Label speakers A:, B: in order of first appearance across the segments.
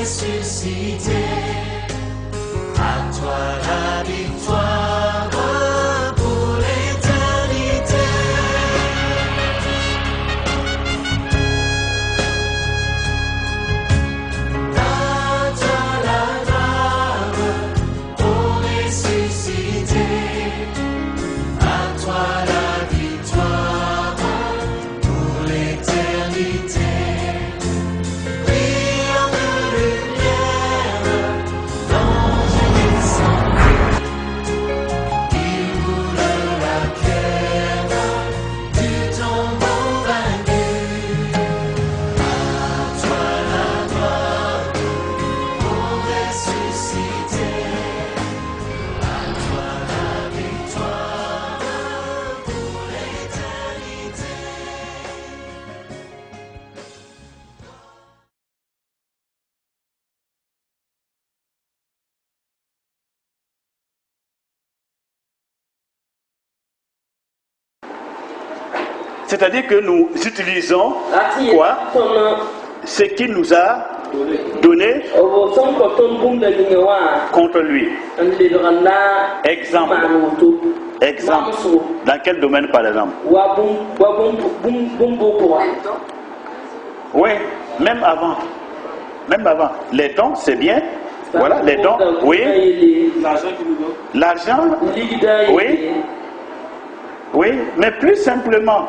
A: ressuscité. À toi la victoire pour l'éternité. À toi la gloire pour ressuscité. À toi la victoire pour l'éternité.
B: C'est-à-dire que nous utilisons quoi? Ce qu'il nous a donné contre lui. Exemple. Exemple. Dans quel domaine par exemple? Oui, même avant. Même avant. Les dons, c'est bien. Voilà, les dons. Oui. L'argent. Oui. Oui, mais plus simplement.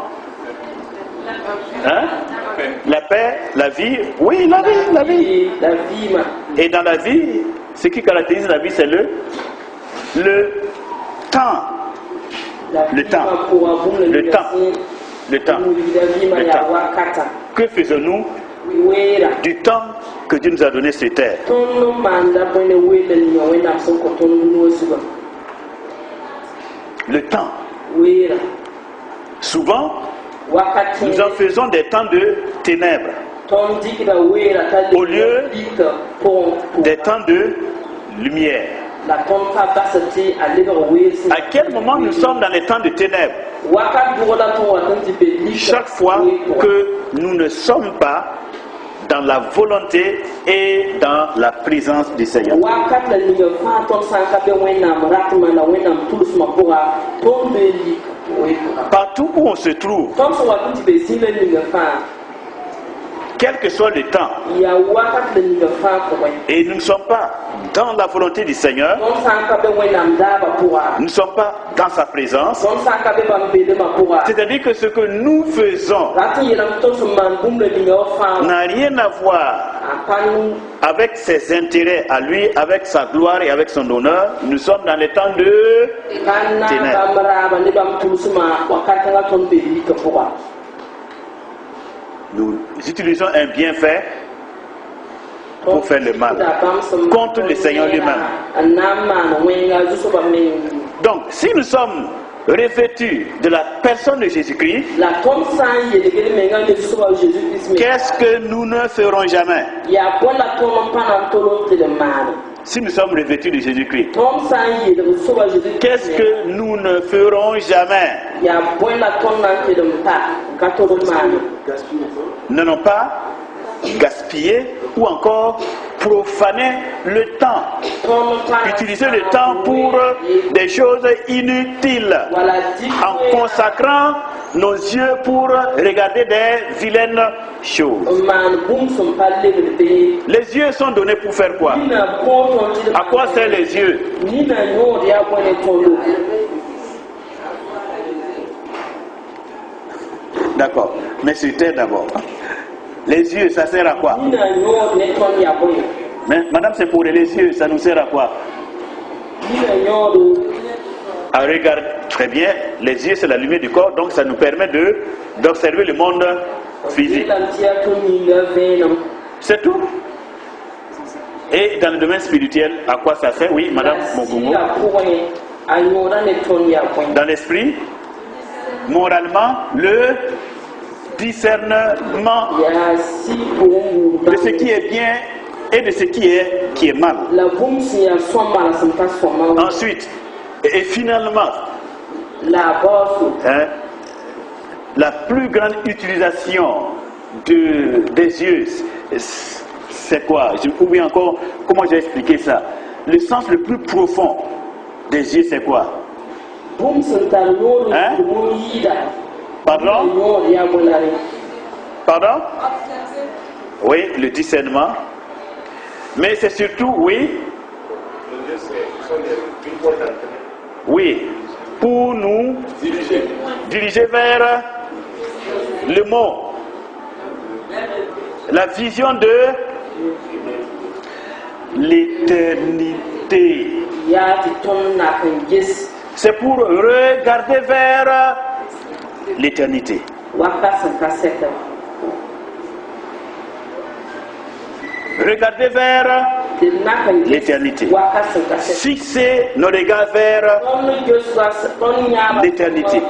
B: Hein? La paix, la vie, oui, la vie, la vie. Et dans la vie, ce qui caractérise la vie, c'est le temps. Le temps. Le temps. Le temps. Le temps. Que faisons-nous du temps que Dieu nous a donné sur terre? Le temps. Souvent, nous en faisons des temps de ténèbres au lieu des temps de lumière. À quel moment nous sommes dans les temps de ténèbres? Chaque fois que nous ne sommes pas dans la volonté et dans la présence du Seigneur. Partout où on se trouve, quel que soit le temps, et nous ne sommes pas dans la volonté du Seigneur, nous ne sommes pas dans sa présence, c'est-à-dire que ce que nous faisons n'a rien à voir avec ses intérêts à lui, avec sa gloire et avec son honneur. Nous sommes dans les temps de ténèbres. Nous utilisons un bienfait pour faire le mal contre le Seigneur lui-même. Donc, si nous sommes revêtus de la personne de Jésus-Christ, qu'est-ce que nous ne ferons jamais? Si nous sommes revêtus de Jésus-Christ, qu'est-ce que nous ne ferons jamais? Ne pas gaspiller ou encore profaner le temps. Utiliser le temps pour des choses inutiles, en consacrant nos yeux pour regarder des vilaines choses. Les yeux sont donnés pour faire quoi? À quoi servent les yeux? D'accord, mais sur terre d'abord. Les yeux, ça sert à quoi? Mais madame, c'est pour les yeux, ça nous sert à quoi? Ah, regarde, très bien, les yeux c'est la lumière du corps, donc ça nous permet d'observer le monde physique. C'est tout. Et dans le domaine spirituel, à quoi ça sert? Oui, madame Mogungo. Dans l'esprit, moralement, le discernement de ce qui est bien et de ce qui est mal. Ensuite, et finalement, la plus grande utilisation des yeux, c'est quoi? Ou bien encore, comment j'ai expliqué ça? Le sens le plus profond des yeux, c'est quoi? Hein? Pardon? Pardon? Oui, le discernement. Mais c'est surtout, oui. Oui, pour nous diriger vers le mot. La vision de l'éternité. C'est pour regarder vers l'éternité. Regardez vers l'éternité. Fixez nos regards vers l'éternité.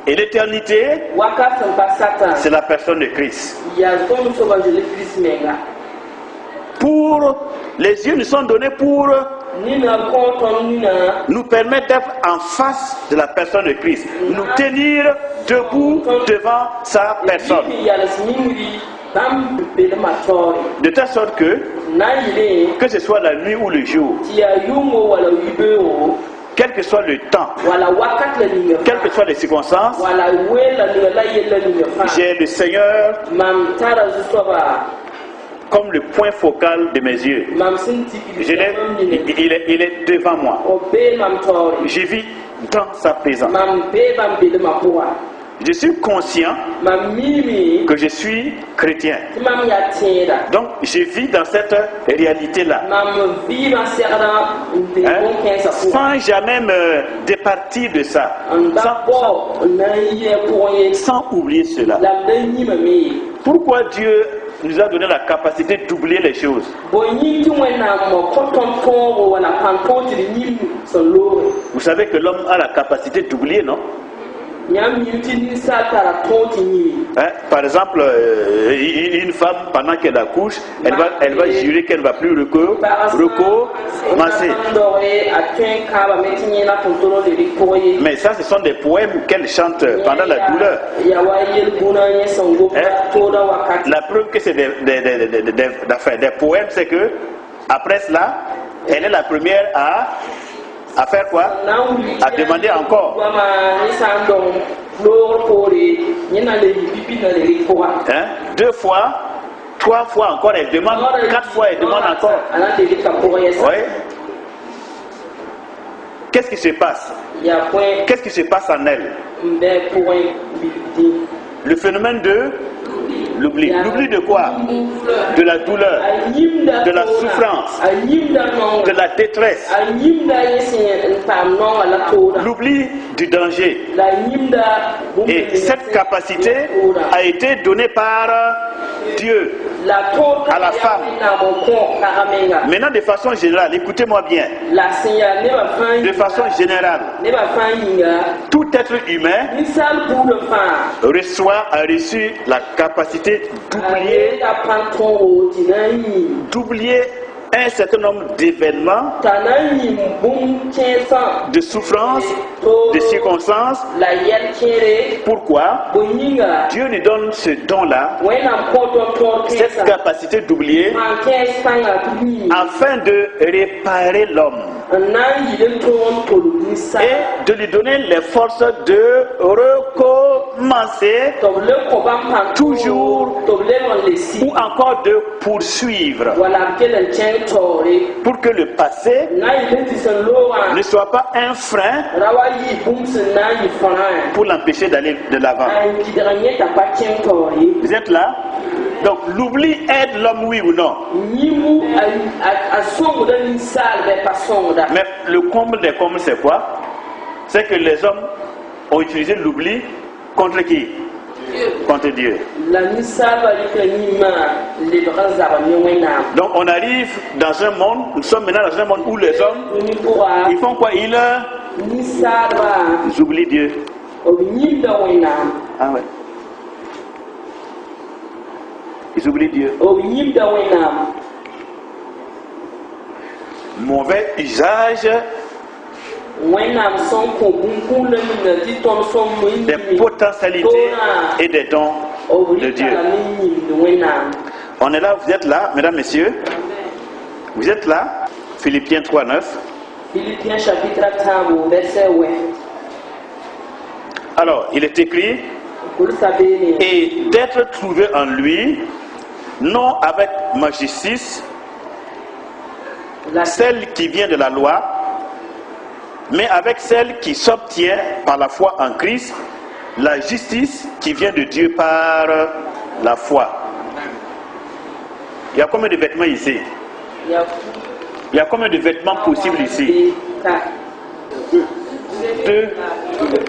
B: Et l'éternité, c'est la personne de Christ. Pour les yeux nous sont donnés pour nous permettre d'être en face de la personne de Christ, nous tenir debout devant sa personne. De telle sorte que ce soit la nuit ou le jour, quel que soit le temps, quelles que soient les circonstances, j'ai le Seigneur comme le point focal de mes yeux. Il est devant moi. Je vis dans sa présence. Je suis conscient que je suis chrétien. Donc je vis dans cette réalité-là. Sans jamais me départir de ça. Sans oublier cela. Pourquoi Dieu nous a donné la capacité d'oublier les choses? Vous savez que l'homme a la capacité d'oublier, non? Par exemple, une femme, pendant qu'elle accouche, elle va jurer qu'elle ne va plus recommencer. Mais ça, ce sont des poèmes qu'elle chante pendant la douleur. La preuve que c'est des poèmes, c'est que après cela, elle est la première à faire quoi? À demander encore. Hein? 2 fois, 3 fois encore, elle demande, 4 fois, elle demande encore. Oui. Qu'est-ce qui se passe? Qu'est-ce qui se passe en elle? Le phénomène de l'oubli. L'oubli de quoi? De la douleur, de la souffrance, de la détresse. L'oubli du danger. Et cette capacité a été donnée par Dieu à la femme. Maintenant, de façon générale, écoutez-moi bien. De façon générale, tout être humain a reçu la capacité d'oublier un certain nombre d'événements, de souffrances, de circonstances. Pourquoi Dieu nous donne ce don-là, cette capacité d'oublier, afin de réparer l'homme et de lui donner les forces de recommencer toujours ou encore de poursuivre, pour que le passé ne soit pas un frein pour l'empêcher d'aller de l'avant. Vous êtes là? Donc l'oubli aide l'homme, oui ou non? Mais le comble des combles, c'est quoi? C'est que les hommes ont utilisé l'oubli contre qui? Contre Dieu. Donc on arrive dans un monde, nous sommes maintenant dans un monde où les hommes, ils font quoi? Ils oublient Dieu. Ah ouais. Ils oublient Dieu. Mauvais usage des potentialités et des dons de Dieu. On est là, vous êtes là, mesdames, messieurs. Vous êtes là. Philippiens 3:9.
C: Philippiens chapitre 3, verset 8.
B: Alors, il est écrit, et d'être trouvé en lui, non avec ma justice, celle qui vient de la loi, mais avec celle qui s'obtient par la foi en Christ, la justice qui vient de Dieu par la foi. Il y a combien de vêtements ici? Il y a combien de vêtements possibles ici?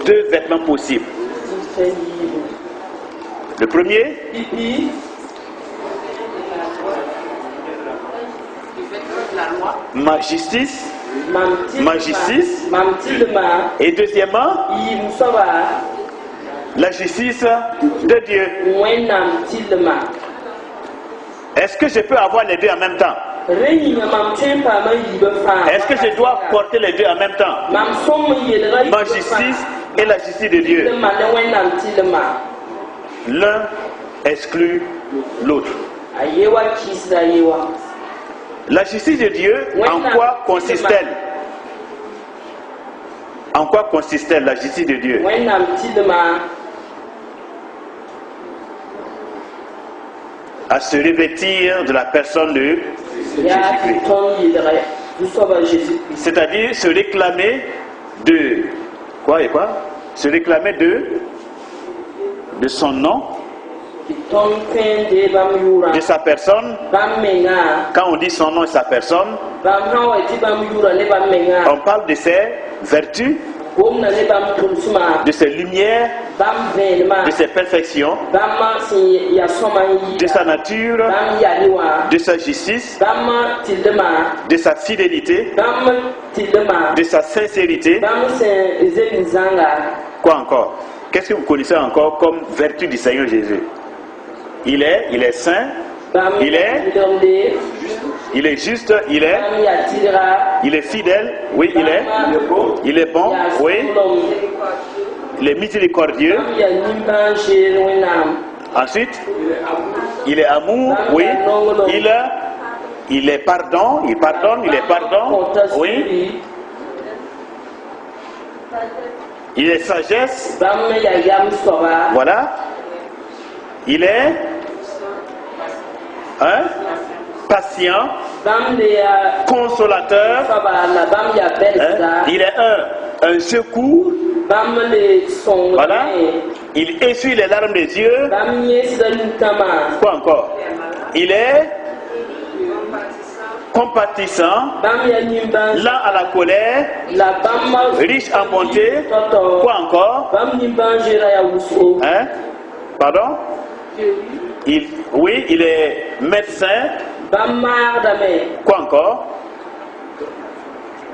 B: Deux vêtements possibles. Le premier, ma justice. Et deuxièmement, la justice de Dieu. Est-ce que je peux avoir les deux en même temps? Est-ce que je dois porter les deux en même temps? Ma justice et la justice de Dieu. L'un exclut l'autre. La justice de Dieu, en quoi consiste-t-elle? En quoi consiste-t-elle, la justice de Dieu? À se revêtir de la personne de Jésus-Christ. C'est-à-dire se réclamer de quoi et quoi? Se réclamer de son nom, de sa personne. Quand on dit son nom et sa personne, on parle de ses vertus, de ses lumières, de ses perfections, de sa nature, de sa justice, de sa fidélité, de sa sincérité. Quoi encore? Qu'est-ce que vous connaissez encore comme vertu du Seigneur Jésus? Il est saint, il est juste, il est fidèle, oui, il est bon, oui, il est miséricordieux. Ensuite, il est amour, oui, il est pardon, il pardonne, oui. Il est sagesse, voilà. Il est patient, consolateur, il est un secours, voilà. Il essuie les larmes des yeux. Quoi encore? Il est compatissant, lent à la colère, riche en bonté. Quoi encore? Pardon? Il est médecin. Quoi encore?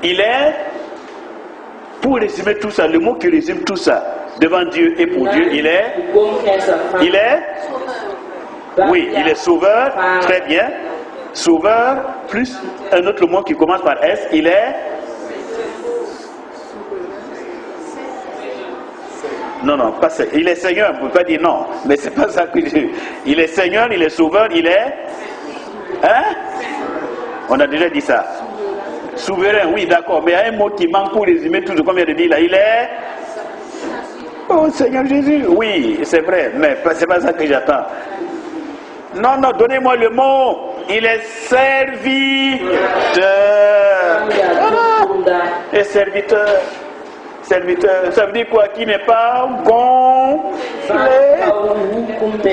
B: Il est, pour résumer tout ça, le mot qui résume tout ça, devant Dieu et pour Dieu, il est sauveur, très bien. Sauveur, plus un autre mot qui commence par S, il est... Non, pas ça. Il est Seigneur, on ne peut pas dire non, mais c'est pas ça que je dis. Il est Seigneur, il est Sauveur, il est... On a déjà dit ça. Souverain, oui, d'accord, mais il y a un mot qui manque pour résumer tout ce qu'on vient de dire là. Il est... Oh, Seigneur Jésus, oui, c'est vrai, mais c'est pas ça que j'attends. Non, donnez-moi le mot. Il est serviteur. Et serviteur, ça veut dire quoi? Qui n'est pas gonflé.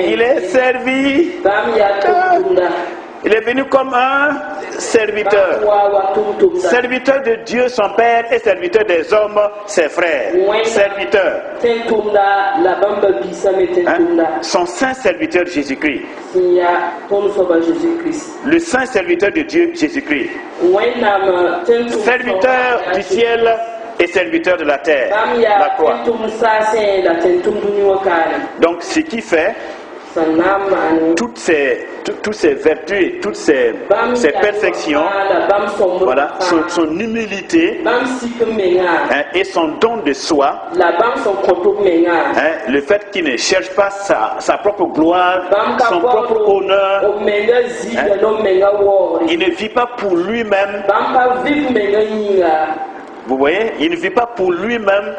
B: Il est serviteur. Il est venu comme un serviteur. Serviteur de Dieu, son Père, et serviteur des hommes, ses frères. Serviteur. Son saint serviteur Jésus-Christ. Le saint serviteur de Dieu, Jésus-Christ. Serviteur du ciel et serviteur de la terre. La croix. Donc, ce qui fait toutes ces vertus et toutes ces perfections, voilà, son humilité et son don de soi, le fait qu'il ne cherche pas sa propre gloire, son propre honneur, il ne vit pas pour lui-même. Vous voyez, il ne vit pas pour lui-même,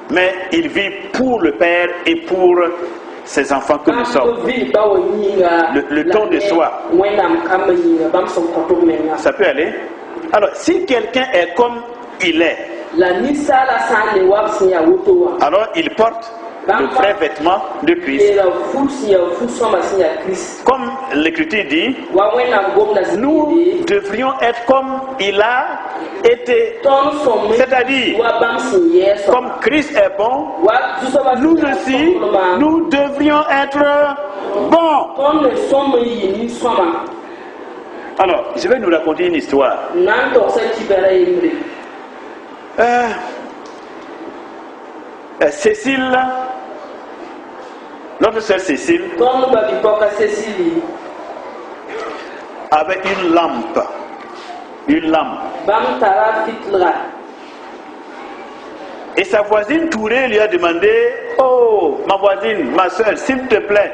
B: mais il vit pour le Père et pour ses enfants que nous sommes. Le don de soi. Ça peut aller. Alors, si quelqu'un est comme il est, alors il porte le vrai vêtement de Christ. Comme l'Écriture dit, nous devrions être comme il a été. C'est-à-dire, comme Christ est bon, nous aussi, nous devrions être bons. Alors, je vais nous raconter une histoire. Cécile, notre sœur Cécile, avait une lampe. Et sa voisine Touré lui a demandé: oh, ma voisine, ma sœur, s'il te plaît,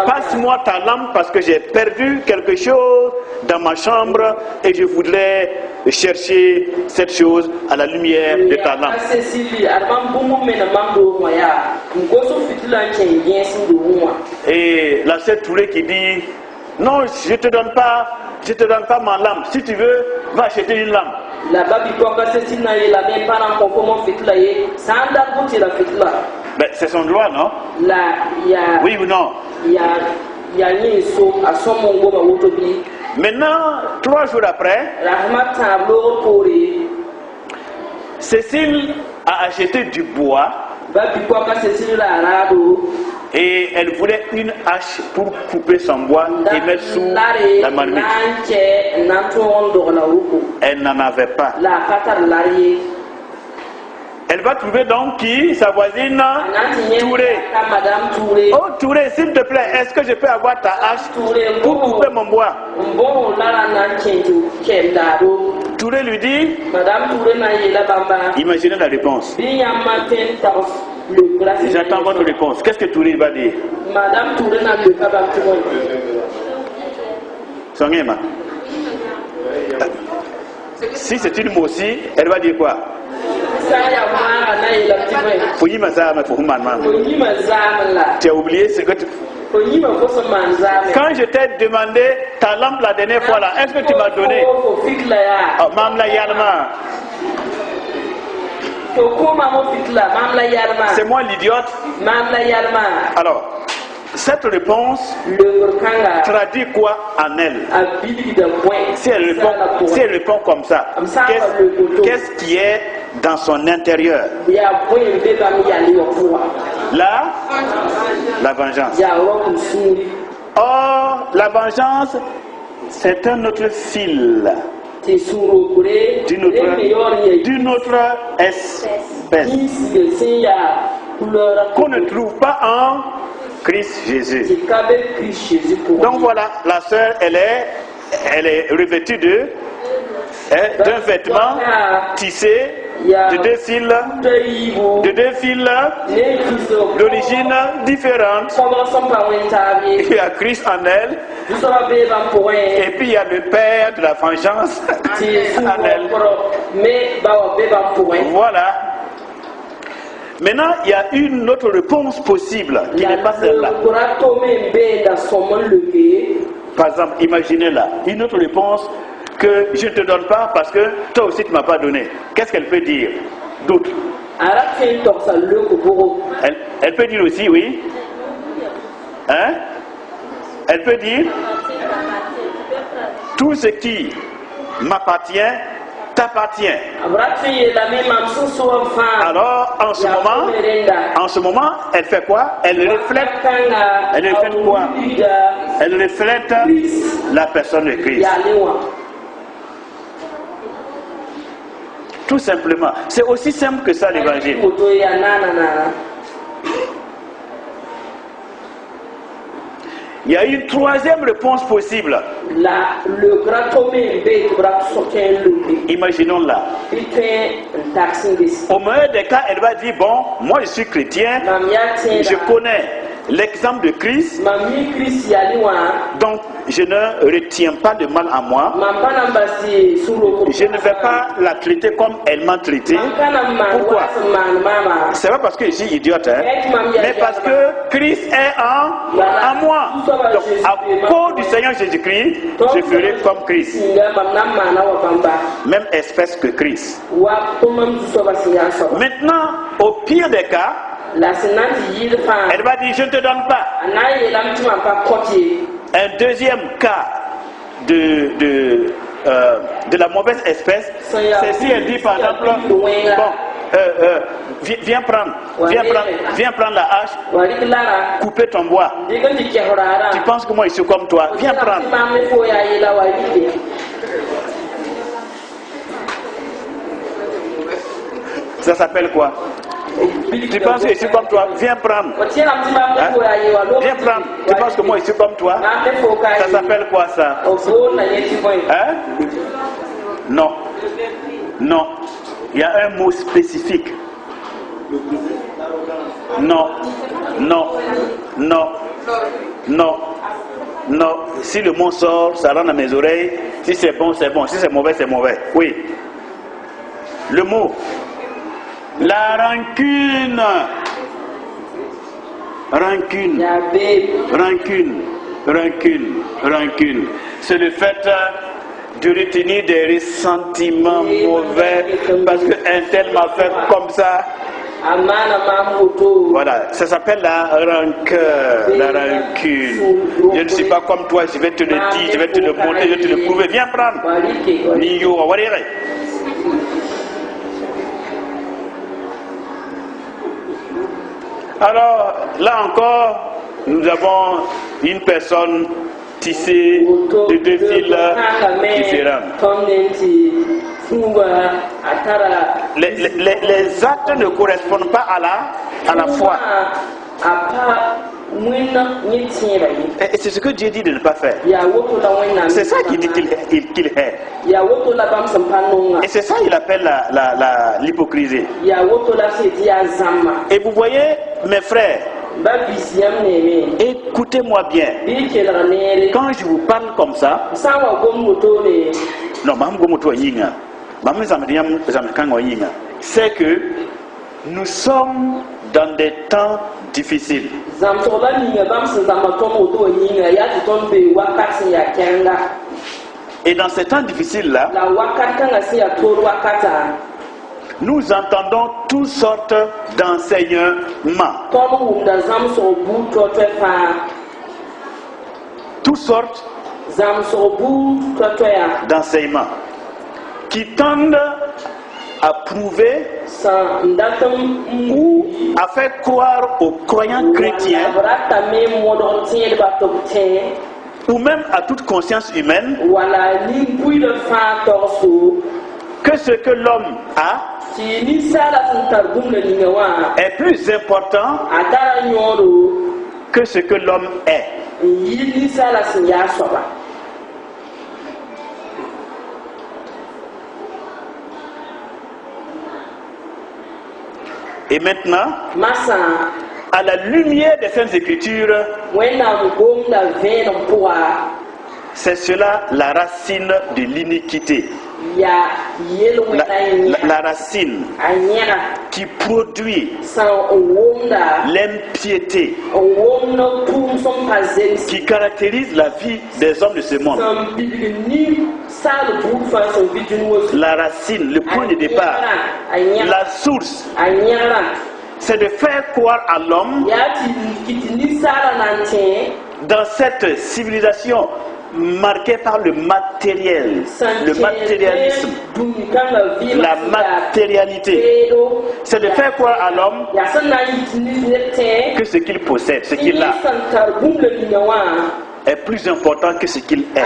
B: passe-moi ta lampe parce que j'ai perdu quelque chose dans ma chambre et je voudrais chercher cette chose à la lumière de ta lampe. Et la sœur Touré qui dit: non, je ne te donne pas ma lampe. Si tu veux, va acheter une lampe. Ben, c'est son droit, non? Oui ou non? Maintenant, 3 jours après, Cécile a acheté du bois et elle voulait une hache pour couper son bois et mettre sous la marmite. Elle n'en avait pas. Elle va trouver donc qui? Sa voisine Touré. Oh Touré, s'il te plaît, est-ce que je peux avoir ta hache pour couper mon bois? Touré lui dit, imaginez la réponse. J'attends votre réponse. Qu'est-ce que Touré va dire? Songema. Si c'est une moussi, elle va dire quoi? Tu as oublié ce que tu... Quand je t'ai demandé ta lampe la dernière fois là, est-ce que tu m'as donné? Oh, Mamla Yalma. C'est moi l'idiote. Alors, cette réponse traduit quoi en elle? Si elle répond comme ça, qu'est-ce qui est dans son intérieur? Là, la vengeance. Or, la vengeance, c'est un autre fil d'une autre espèce qu'on ne trouve pas en Christ Jésus. Donc voilà, la sœur, elle est revêtue d'un vêtement tissé de 2 fils, d'origine différente. Il y a Christ en elle, et puis il y a le Père de la vengeance en elle. Voilà. Maintenant, il y a une autre réponse possible qui n'est pas celle-là. Par exemple, imaginez-la, une autre réponse que je ne te donne pas parce que toi aussi tu ne m'as pas donné. Qu'est-ce qu'elle peut dire d'autre? Elle peut dire aussi, oui. Hein? Elle peut dire tout ce qui m'appartient t'appartient. Alors, en ce moment, elle fait quoi? Elle reflète quoi? Elle reflète la personne de Christ. Tout simplement. C'est aussi simple que ça l'évangile. Il y a une troisième réponse possible. Imaginons-la. Au meilleur des cas, elle va dire, bon, moi je suis chrétien, je connais l'exemple de Christ, donc je ne retiens pas de mal à moi, je ne vais pas la traiter comme elle m'a traité. Pourquoi? C'est pas parce que je suis idiote, hein, mais parce que Christ est en moi. Donc à cause du Seigneur Jésus-Christ, je ferai comme Christ, même espèce que Christ. Maintenant, au pire des cas, elle va dire, je ne te donne pas. Un deuxième cas de la mauvaise espèce, c'est si elle dit par exemple, bon, viens prendre la hache, couper ton bois. Tu penses que moi je suis comme toi, viens prendre. Ça s'appelle quoi? Tu penses que je suis comme toi? Viens prendre. Hein? Viens prendre. Tu penses que moi je suis comme toi? Ça s'appelle quoi ça? Hein? Non. Non. Il y a un mot spécifique. Non. Non. Non. Non. Non. Si le mot sort, ça rentre dans mes oreilles. Si c'est bon, c'est bon. Si c'est mauvais, c'est mauvais. Oui. Le mot. La rancune. Rancune. Rancune. Rancune. Rancune. C'est le fait de retenir des ressentiments mauvais parce qu'un tel m'a fait comme ça. Voilà, ça s'appelle la rancœur, la rancune. Je ne suis pas comme toi, je vais te le dire, je vais te le montrer, je vais te le prouver. Viens prendre. Alors, là encore, nous avons une personne tissée de deux fils différents. Les actes ne correspondent pas à la foi. Et c'est ce que Dieu dit de ne pas faire. C'est ça qu'il dit qu'il est. Et c'est ça qu'il appelle l'hypocrisie. Et vous voyez, mes frères, écoutez-moi bien. Quand je vous parle comme ça, non, c'est que nous sommes dans des temps difficiles. Et dans ces temps difficiles-là, nous entendons toutes sortes d'enseignements. Toutes sortes d'enseignements qui tendent à prouver ou à faire croire aux croyants chrétiens ou même à toute conscience humaine que ce que l'homme a est plus important que ce que l'homme est. Et maintenant, à la lumière des Saintes Écritures, c'est cela la racine de l'iniquité. La racine qui produit l'impiété qui caractérise la vie des hommes de ce monde. La racine, le point de départ, la source, c'est de faire croire à l'homme dans cette civilisation marquée par le matériel, le matérialisme, la matérialité. C'est de faire croire à l'homme que ce qu'il possède, ce qu'il a, est plus important que ce qu'il est.